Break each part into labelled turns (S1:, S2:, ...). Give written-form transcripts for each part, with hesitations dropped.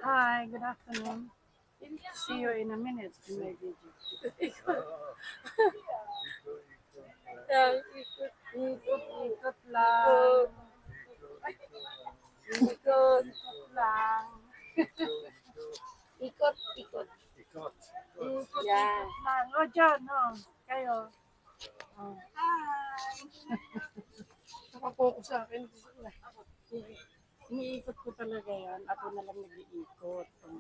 S1: Hi, good afternoon. See you in a minute in my video. Ikot lang. Ikot lang.
S2: Ikot, ikot.
S1: Ikot
S2: Yeah.
S1: lang. O, dyan, o. Kayo. Oh. Hi.
S2: Nakapokus sa akin.
S1: Iniikot ko talaga yan. Ako na lang nag-iikot. So,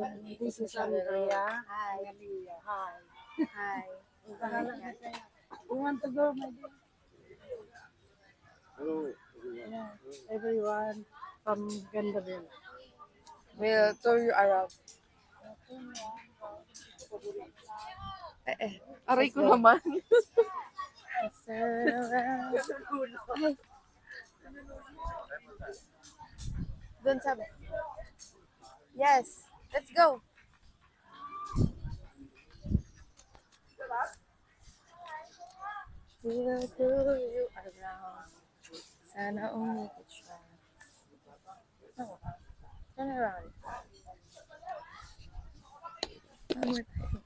S2: Nandito
S1: this
S2: si
S1: is Andrea.
S2: Hi.
S1: Analia.
S2: Hi. Hi.
S1: Bahala na kayo. You want to go, my dear?
S3: Hello,
S1: Yeah, everyone from Gandaville.
S2: We'll tour you around. Aray ko naman. Ay. Doon sabi. Yes. Let's go. We'll tour you around. Sana umikot siya. No. Turn around. One more time.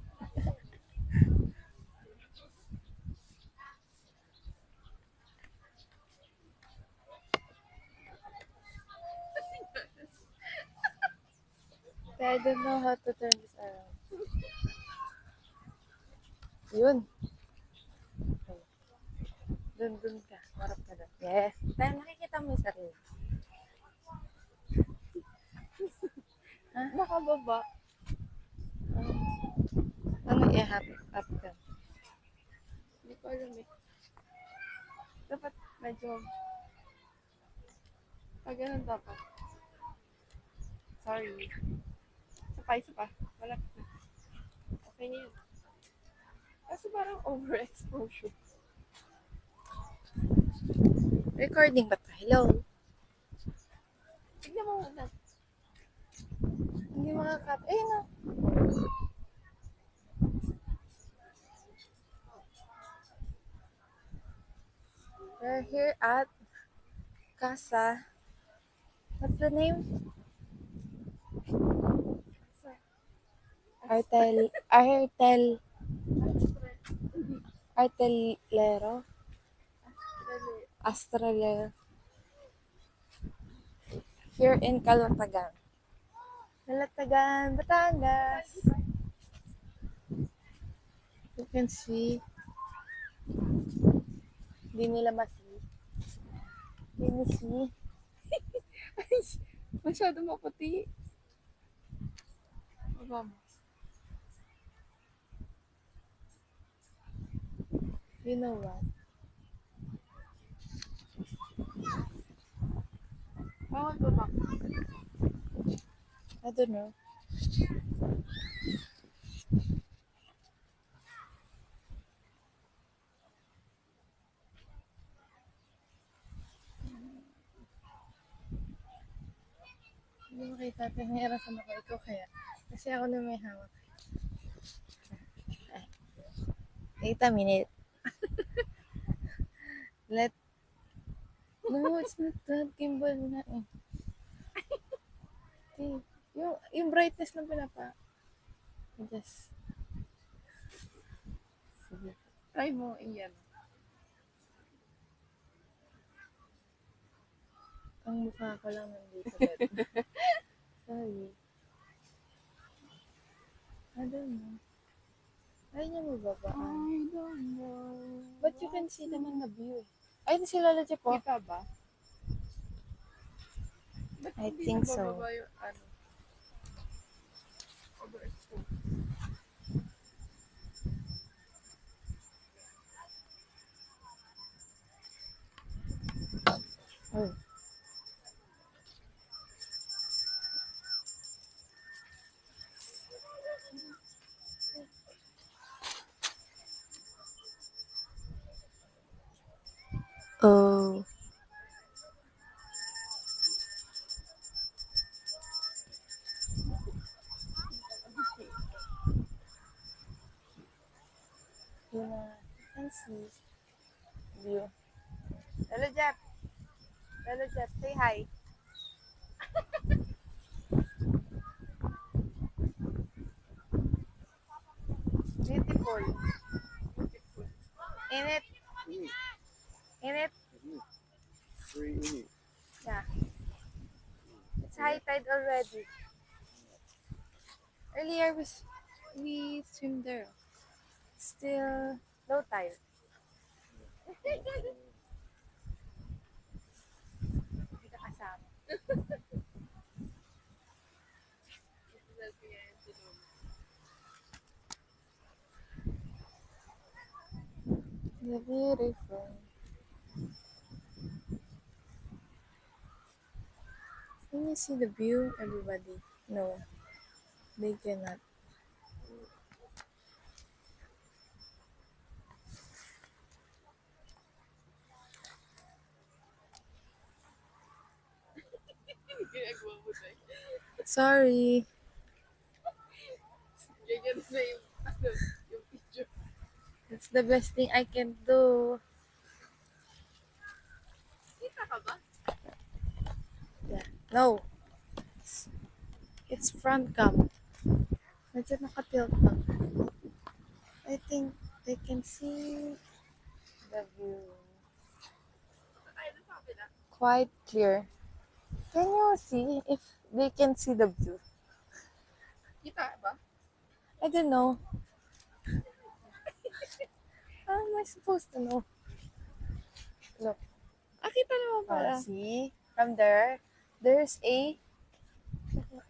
S2: I don't know how to turn this around. Yun. Dun ka. Marap ka doon. Yes. Tayo nakikita mo yung sarili. Nakababa. Ano i-up ka? Hindi ko alam eh. Dapat medyo... ganun dapat. Sorry. Isa pa. Malapit na. Okay na yun. Kasi parang overexposure. Recording ba to? Hello? Tignan mo muna. Hindi makakat. Ayun na. We're here at Casa. What's the name? Artelero. Astralero. Here in Calatagan. Calatagan, Batangas. You can see. Hindi nila ma-see. Can you see? Ay, masyado maputi. Vamos. You know what? Bawal ba ba? I don't know. Hindi makita natin nahirapan ako ikaw kaya. Kasi ako na may hawak. Wait a minute. No, it's not that. Gimbal na eh. Yung brightness lang pinapa. Just. Sige. Try mo iyan. Ang mukha ko lang nandito. Sorry. I don't know. Ay niya mo babaan.
S1: I don't know.
S2: But you can see naman na view. Ay, di sila legit po.
S1: Kita ba?
S2: I think so.
S1: Yung, ano, overexposed.
S2: Oh. Oh. Yun na. You can see view. Hello, Jeff. Hello, Jeff. Say hi. Beautiful. Beautiful. Init.
S3: Init.
S2: Init.
S3: Very init.
S2: Yeah. It's high tide already. Earlier we swim there. Still low tide. Hindi ka kasama. The beautiful. Can you see the view, everybody? No, they cannot. Sorry. That's the best thing I can do. Yeah. No. It's front cam. Medyo nakatilt lang. I think they can see the view. Quite clear. Can you see if they can see the view?
S1: Kita ba?
S2: I don't know. How am I supposed to know? Look.
S1: Kita naman pala.
S2: See? From there, there's a...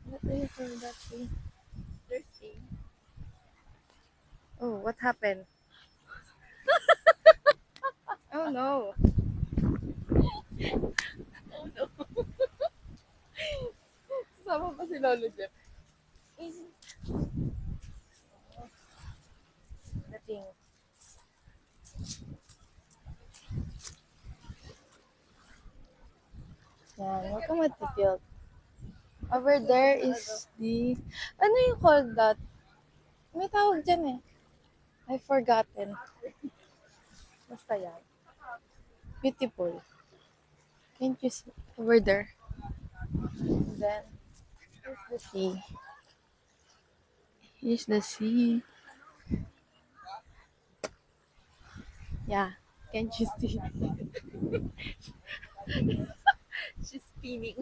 S2: What do you call that thing?
S1: There's a...
S2: Oh, what happened? Oh no.
S1: Sama pa si Lolo Jeff.
S2: The thing. Yan, huwag kang matipil. Over there is the... Ano yung called that? May tawag dyan eh. I've forgotten. Basta yan. Beautiful. Can't you see? Over there. And then, here's the sea. Here's the sea. Yeah. Can't you see?
S1: She's spinning.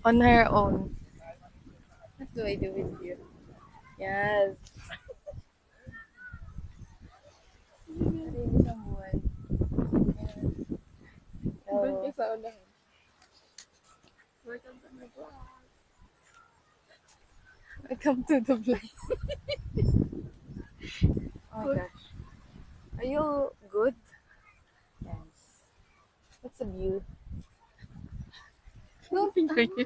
S2: On her own. What do I do with you? Yes. Malinis ang buhay.
S1: Doon
S2: Oh.
S1: ka sa unahan. Welcome to my vlog.
S2: Welcome to the vlog. Oh my gosh. Are you good? Yes. What's the view?
S1: Don't finger niya.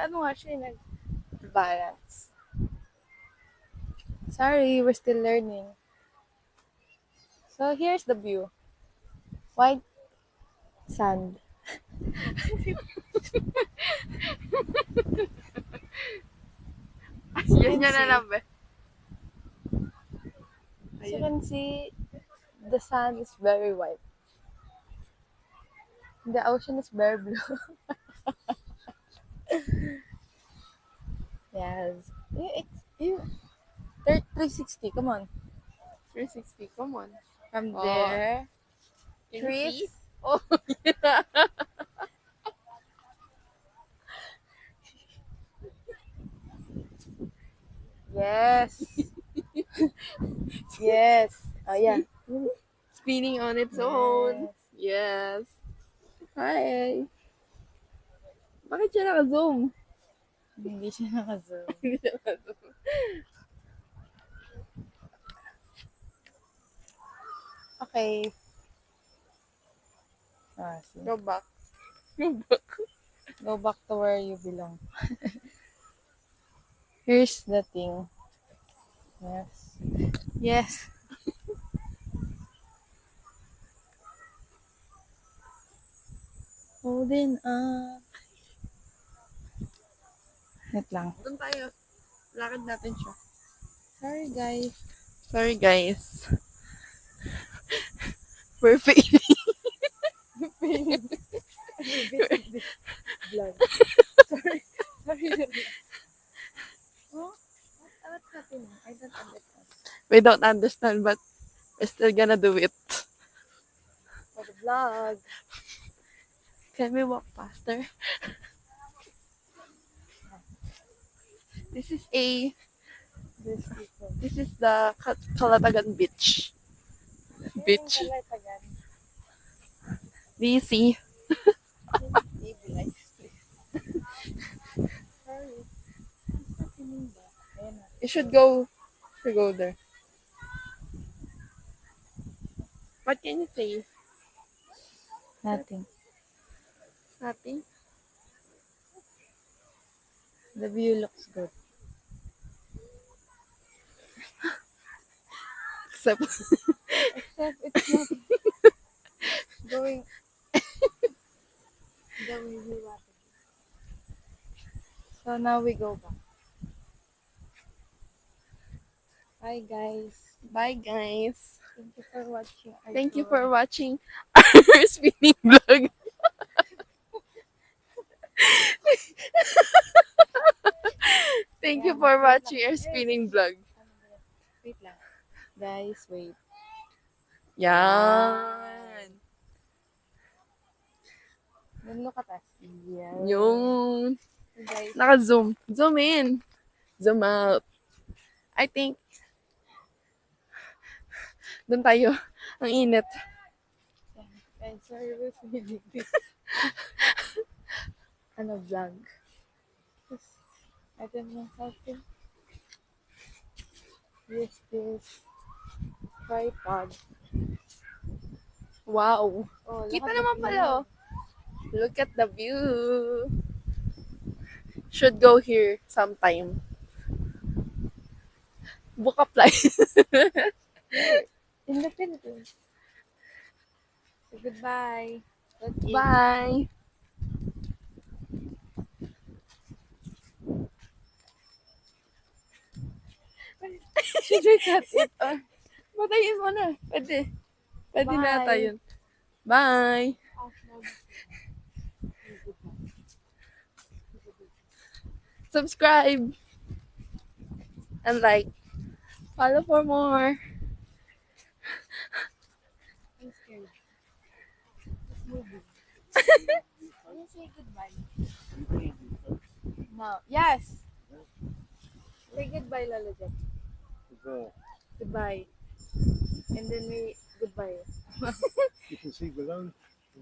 S2: Ano nga siya, nag-balance. Sorry, we're still learning. So here's the view. White sand.
S1: Yan niya na lang ba?
S2: As you can see, the sand is very white. The ocean is very blue. Yes. You 360, come on.
S1: 360, come on.
S2: From
S1: Oh.
S2: there.
S1: Can you
S2: Trees.
S1: see? Oh, yeah.
S2: Yes. Yes. Oh, yeah.
S1: Spinning on its own. Yes. Hi. Bakit siya naka-zoom?
S2: Hindi siya naka-zoom.
S1: Hindi siya naka-zoom.
S2: Okay. See.
S1: Go back. Go back.
S2: Go back to where you belong. Here's the thing. Yes. Yes. Holding up. Wait lang.
S1: Doon tayo. Lakad natin siya.
S2: Sorry, guys.
S1: Sorry, guys. We're failing.
S2: Vlog. Sorry. Sorry. Oh?
S4: We don't understand, but we're still gonna do it.
S2: For the vlog.
S4: Can we walk faster? This is
S2: These people.
S4: this is the Calatagan Beach. Beach.
S2: Yung Calatagan.
S4: DC.
S2: Civilized place. Sorry. Sa Sinimba. Ayan na.
S4: You should go there. What can you say?
S2: Nothing.
S4: Nothing.
S2: The view looks good.
S4: Except
S2: Except it's not going the way we want it. So now we go back. Bye guys.
S4: bye guys.
S2: Thank you for watching. Our
S4: Thank you
S2: tour.
S4: for watching our spinning vlog. Thank you for watching our spinning vlog.
S2: Wait lang. Guys, wait.
S4: Yan.
S2: Then look at us. Yeah.
S4: Yung
S2: Guys,
S4: naka-zoom. Zoom in. Zoom out. I think doon tayo. Ang init.
S2: guys, sorry we're filming this. Vlog. I don't know how to use this tripod.
S4: Wow.
S2: Oh,
S4: Kita
S2: lahat
S4: naman
S2: ng
S4: pala, oh. Look at the view. Should go here sometime. Book a flight.
S2: in the Philippines. So goodbye. Let's eat.
S4: Bye.
S2: Should we cut it or
S4: Patayin mo na. Pwede. Pwede
S2: Bye.
S4: na tayo. Bye. Subscribe. And like. Follow for more.
S2: I'm scared. It's moving. Can you say goodbye? No. Yes. Say goodbye, Lala Jack.
S3: Go.
S2: Goodbye. And then we goodbye.
S3: You can see below.